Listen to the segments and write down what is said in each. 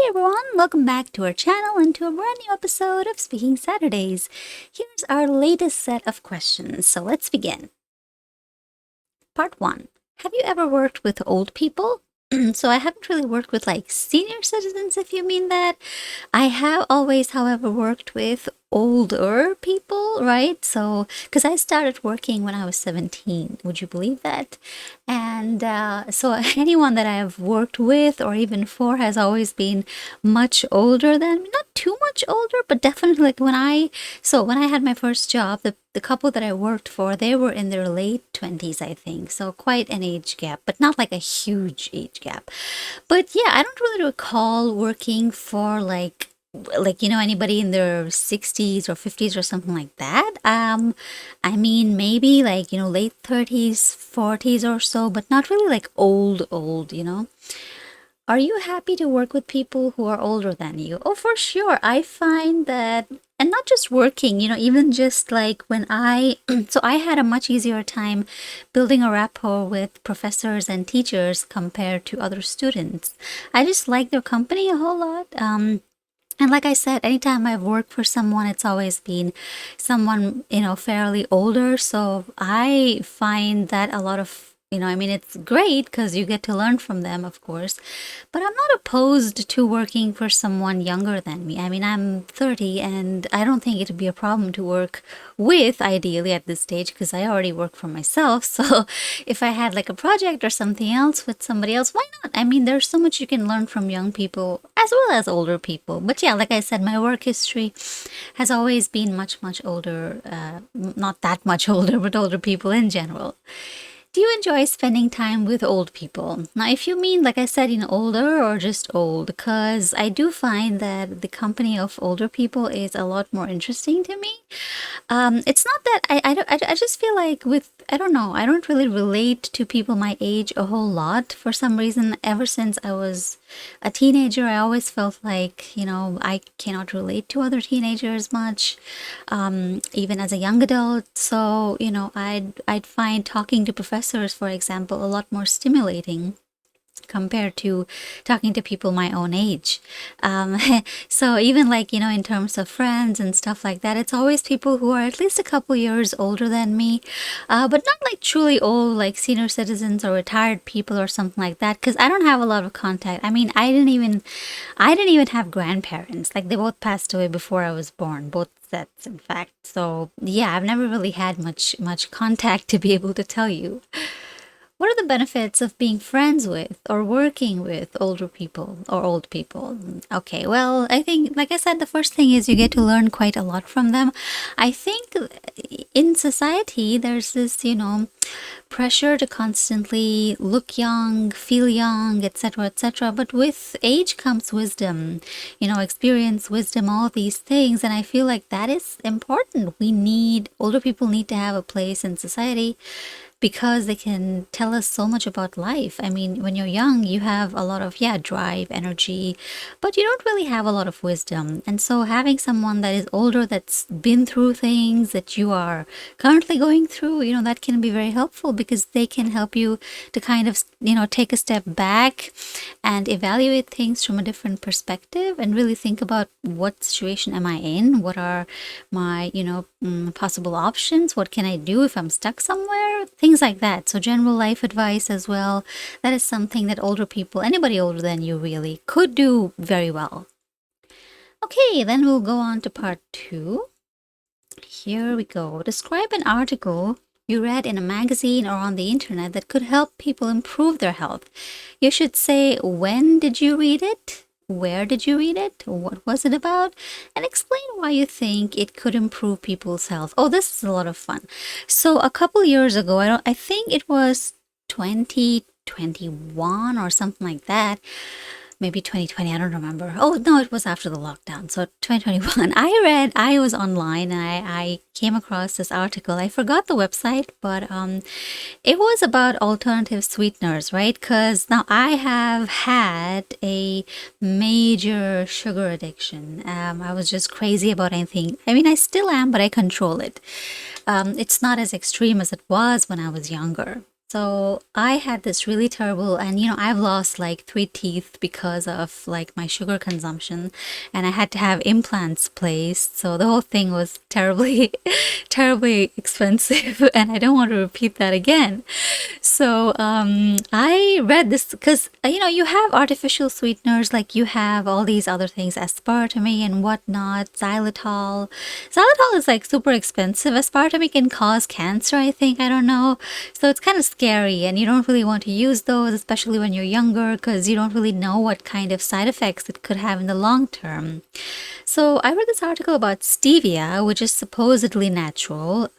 everyone, welcome back to our channel and to a brand new episode of Speaking Saturdays. Here's our latest set of questions, so let's begin. Part 1. Have you ever worked with old people? So I haven't really worked with like senior citizens, if you mean that. I have always, however, worked with older people, right? So, because I started working when I was 17, would you believe that? And so anyone that I've worked with or even for has always been much older than me. Not too much older, but definitely like when I had my first job, the couple that I worked for, they were in their late 20s, I think. So quite an age gap, but not like a huge age gap. But yeah, I don't really recall working for anybody in their 60s or 50s or something like that. I mean maybe like late 30s 40s or so, but not really like old. Are you happy to work with people who are older than you? Oh, for sure. I find that, and not just working, even just like when so I had a much easier time building a rapport with professors and teachers compared to other students. I just like their company a whole lot. And like I said, anytime I've worked for someone, it's always been someone, fairly older. So I find that a lot of, I mean, it's great because you get to learn from them, of course. But I'm not opposed to working for someone younger than me. I mean, I'm 30 and I don't think it'd be a problem to work with, ideally, at this stage, because I already work for myself. So if I had like a project or something else with somebody else, why not? I mean, there's so much you can learn from young people as well as older people. But yeah, like I said, my work history has always been much, much older, not that much older, but older people in general. Do you enjoy spending time with old people? Now, if you mean, like I said, older or just old, because I do find that the company of older people is a lot more interesting to me. It's not that I just feel like I don't know, I don't really relate to people my age a whole lot for some reason. Ever since I was a teenager, I always felt like, I cannot relate to other teenagers much, even as a young adult. So, I'd find talking to professors, for example, a lot more stimulating compared to talking to people my own age. Um, so even like, in terms of friends and stuff like that, it's always people who are at least a couple years older than me, but not like truly old, like senior citizens or retired people or something like that, because I don't have a lot of contact. I mean, I didn't even have grandparents. Like they both passed away before I was born, both sets, in fact. So yeah, I've never really had much contact to be able to tell you. What are the benefits of being friends with or working with older people or old people? Okay, well, I think, like I said, the first thing is you get to learn quite a lot from them. I think in society, there's this, pressure to constantly look young, feel young, etc., etc. But with age comes wisdom, experience, wisdom, all these things. And I feel like that is important. Older people need to have a place in society because they can tell us so much about life. I mean, when you're young, you have a lot of, yeah, drive, energy, but you don't really have a lot of wisdom. And so having someone that is older, that's been through things that you are currently going through, that can be very helpful because they can help you to kind of, take a step back and evaluate things from a different perspective and really think about what situation am I in? What are my, possible options? What can I do if I'm stuck somewhere? Things like that. So general life advice as well. That is something that older people, anybody older than you really, could do very well. Okay, then we'll go on to part 2. Here we go. Describe an article you read in a magazine or on the internet that could help people improve their health. You should say, when did you read it? Where did you read it? What was it about? And explain why you think it could improve people's health. Oh, this is a lot of fun. So a couple years ago, I think it was 2021 or something like that. Maybe 2020, I don't remember. Oh, no, it was after the lockdown. So 2021, I was online and I came across this article. I forgot the website, but it was about alternative sweeteners, right? Because now I have had a major sugar addiction. I was just crazy about anything. I mean, I still am, but I control it. It's not as extreme as it was when I was younger. So I had this really terrible, and I've lost like three teeth because of like my sugar consumption, and I had to have implants placed. So the whole thing was terribly, terribly expensive, and I don't want to repeat that again. So I read this because you have artificial sweeteners, like you have all these other things, aspartame and whatnot, xylitol. Xylitol is like super expensive. Aspartame can cause cancer, I think. I don't know. So it's kind of scary, and you don't really want to use those, especially when you're younger, because you don't really know what kind of side effects it could have in the long term. So I read this article about stevia, which is supposedly natural,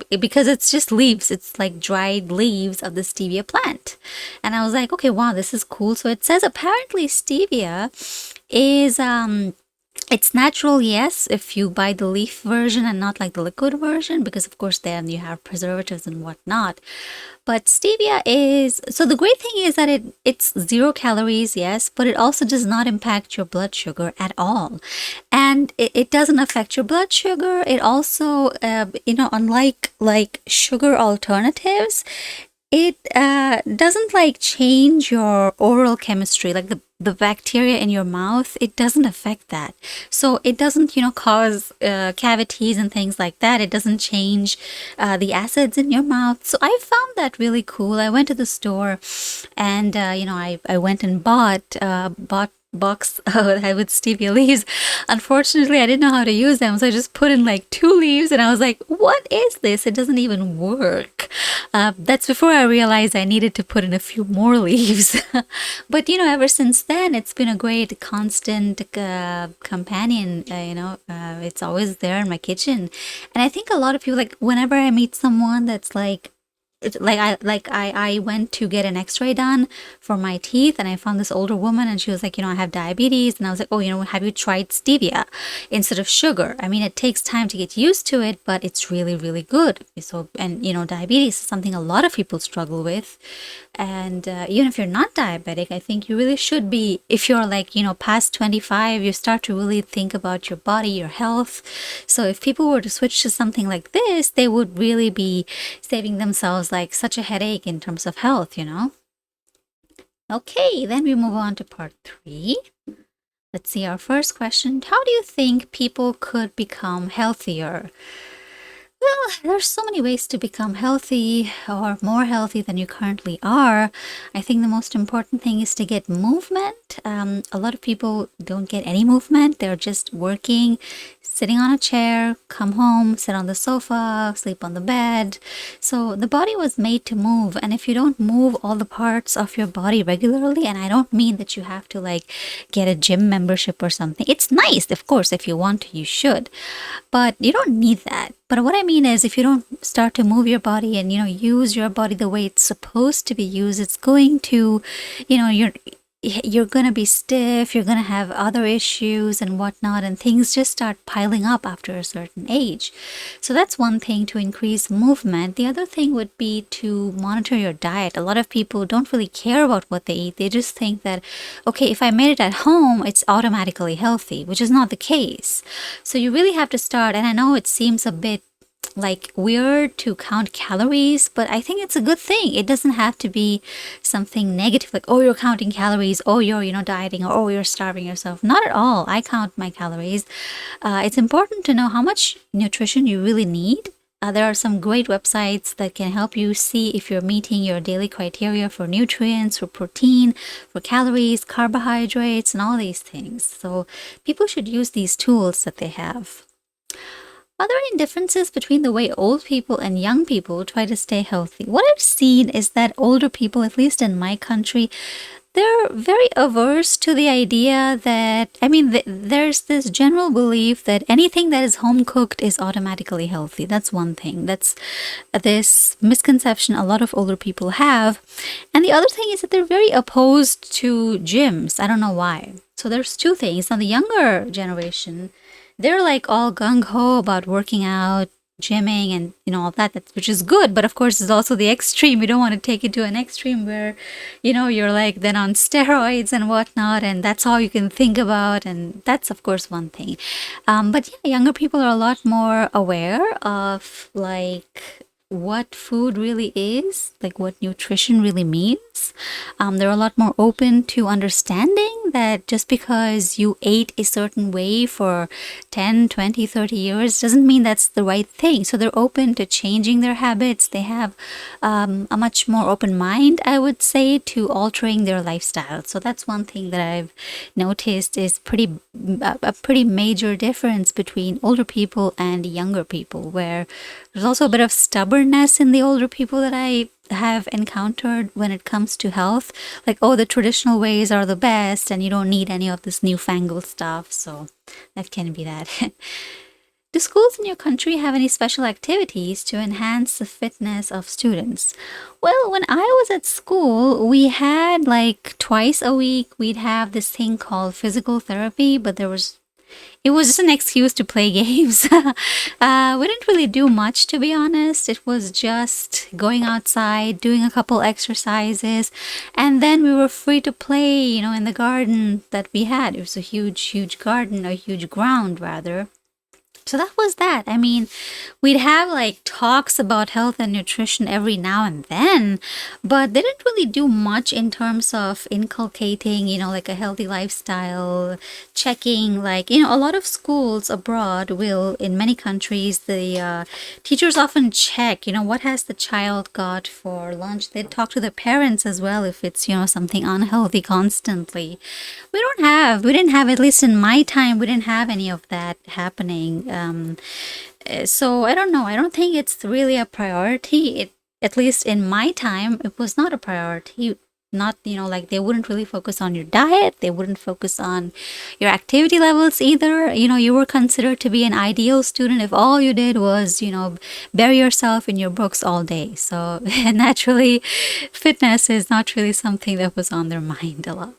because it's just leaves. It's like dried leaves of the stevia plant. And I was like, okay, wow, this is cool. So it says apparently stevia is it's natural, yes, if you buy the leaf version and not like the liquid version, because of course then you have preservatives and whatnot. But stevia is, so the great thing is that it's 0 calories, yes, but it also does not impact your blood sugar at all. And it doesn't affect your blood sugar. It also, unlike like sugar alternatives, it doesn't like change your oral chemistry, like the bacteria in your mouth. It doesn't affect that. So it doesn't, cause cavities and things like that. It doesn't change the acids in your mouth. So I found that really cool. I went to the store, and I went and bought box with stevia leaves. Unfortunately, I didn't know how to use them, so I just put in like 2 leaves, and I was like, what is this? It doesn't even work. That's before I realized I needed to put in a few more leaves. But ever since then, it's been a great constant companion. It's always there in my kitchen. And I think a lot of people, like, whenever I meet someone that's like, I went to get an x-ray done for my teeth, and I found this older woman, and she was like, I have diabetes. And I was like, oh, have you tried stevia instead of sugar? I mean, it takes time to get used to it, but it's really, really good. So, and diabetes is something a lot of people struggle with. And even if you're not diabetic, I think you really should be. If you're like, past 25, you start to really think about your body, your health. So if people were to switch to something like this, they would really be saving themselves like such a headache in terms of health. Okay, then we move on to part 3. Let's see our first question. How do you think people could become healthier? Well, there's so many ways to become healthy or more healthy than you currently are. I think the most important thing is to get movement. A lot of people don't get any movement. They're just working, sitting on a chair, come home, sit on the sofa, sleep on the bed. So the body was made to move. And if you don't move all the parts of your body regularly, and I don't mean that you have to like get a gym membership or something. It's nice, of course, if you want to, you should. But you don't need that. But what I mean is, if you don't start to move your body and, use your body the way it's supposed to be used, it's going to, you're going to be stiff, you're going to have other issues and whatnot, and things just start piling up after a certain age. So that's one thing, to increase movement. The other thing would be to monitor your diet. A lot of people don't really care about what they eat. They just think that, okay, if I made it at home, it's automatically healthy, which is not the case. So you really have to start, and I know it seems a bit like weird to count calories, but I think it's a good thing. It doesn't have to be something negative, like, oh, you're counting calories, oh, you're dieting, or oh, you're starving yourself. Not at all. I count my calories. It's important to know how much nutrition you really need. There are some great websites that can help you see if you're meeting your daily criteria for nutrients, for protein, for calories, carbohydrates, and all these things. So people should use these tools that they have. Are there any differences between the way old people and young people try to stay healthy? What I've seen is that older people, at least in my country, they're very averse to the idea that, there's this general belief that anything that is home cooked is automatically healthy. That's one thing. That's this misconception a lot of older people have. And the other thing is that they're very opposed to gyms. I don't know why. So there's two things. Now, the younger generation, they're like all gung-ho about working out, gymming, and all that, which is good. But of course, it's also the extreme. You don't want to take it to an extreme where you're like then on steroids and whatnot, and that's all you can think about. And that's of course one thing. But yeah, younger people are a lot more aware of like what food really is, like what nutrition really means. They're a lot more open to understanding that just because you ate a certain way for 10, 20, 30 years doesn't mean that's the right thing. So they're open to changing their habits. They have a much more open mind, I would say, to altering their lifestyle. So that's one thing that I've noticed is a pretty major difference between older people and younger people, where there's also a bit of stubbornness in the older people that I have encountered when it comes to health. Like, oh, the traditional ways are the best and you don't need any of this newfangled stuff. So that can be that. Do schools in your country have any special activities to enhance the fitness of students? Well, when I was at school, we had like twice a week, we'd have this thing called physical therapy, but it was just an excuse to play games. We didn't really do much, to be honest. It was just going outside, doing a couple exercises, and then we were free to play, in the garden that we had. It was a huge, huge garden, a huge ground, rather. So that was that. I mean, we'd have like talks about health and nutrition every now and then, but they didn't really do much in terms of inculcating, like a healthy lifestyle, checking, like, a lot of schools abroad will, in many countries, the teachers often check, what has the child got for lunch. They talk to the parents as well if it's, something unhealthy constantly. We didn't have, at least in my time, we didn't have any of that happening. So I don't know. I don't think it's really a priority. At least in my time, it was not a priority. Not, like they wouldn't really focus on your diet. They wouldn't focus on your activity levels either. You were considered to be an ideal student if all you did was, bury yourself in your books all day. So naturally, fitness is not really something that was on their mind a lot.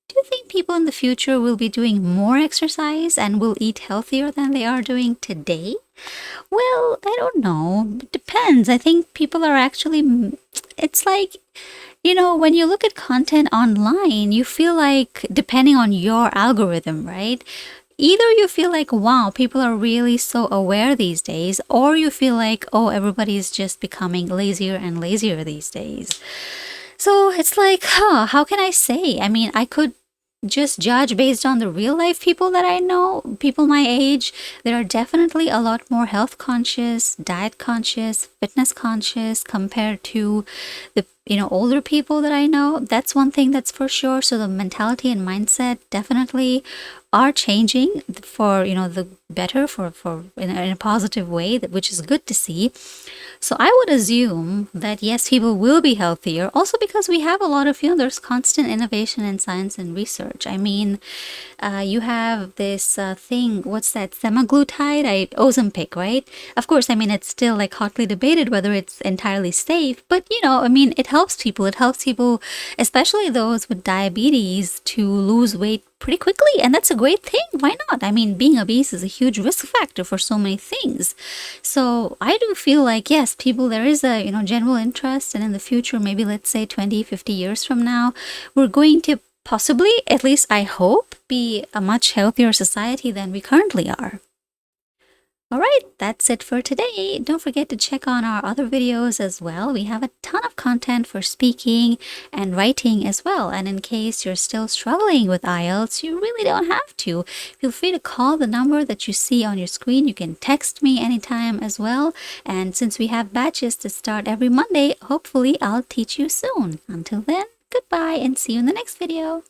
Do you think people in the future will be doing more exercise and will eat healthier than they are doing today? Well, I don't know. It depends. I think people are actually, it's like, when you look at content online, you feel like, depending on your algorithm, right? Either you feel like, wow, people are really so aware these days, or you feel like, oh, everybody's just becoming lazier and lazier these days. So it's like, how can I say? I mean, I could just judge based on the real life people that I know, people my age. There are definitely a lot more health conscious, diet conscious, fitness conscious compared to the older people that I know. That's one thing that's for sure. So the mentality and mindset definitely are changing for the better, for in a positive way, which is good to see. So I would assume that yes, people will be healthier also because we have a lot of, there's constant innovation in science and research. I mean, you have this thing, what's that, semaglutide, Ozempic, right? Of course, I mean, it's still like hotly debated whether it's entirely safe, but I mean, it helps people. It helps people, especially those with diabetes, to lose weight pretty quickly, and that's a great thing. Why not? I mean, being obese is a huge risk factor for so many things. So I do feel like yes, people, there is a general interest, and in the future, maybe let's say 20, 50 years from now, we're going to possibly, at least I hope, be a much healthier society than we currently are. All right, that's it for today. Don't forget to check on our other videos as well. We have a ton of content for speaking and writing as well. And in case you're still struggling with IELTS, you really don't have to. Feel free to call the number that you see on your screen. You can text me anytime as well. And since we have batches to start every Monday, hopefully I'll teach you soon. Until then, goodbye and see you in the next video.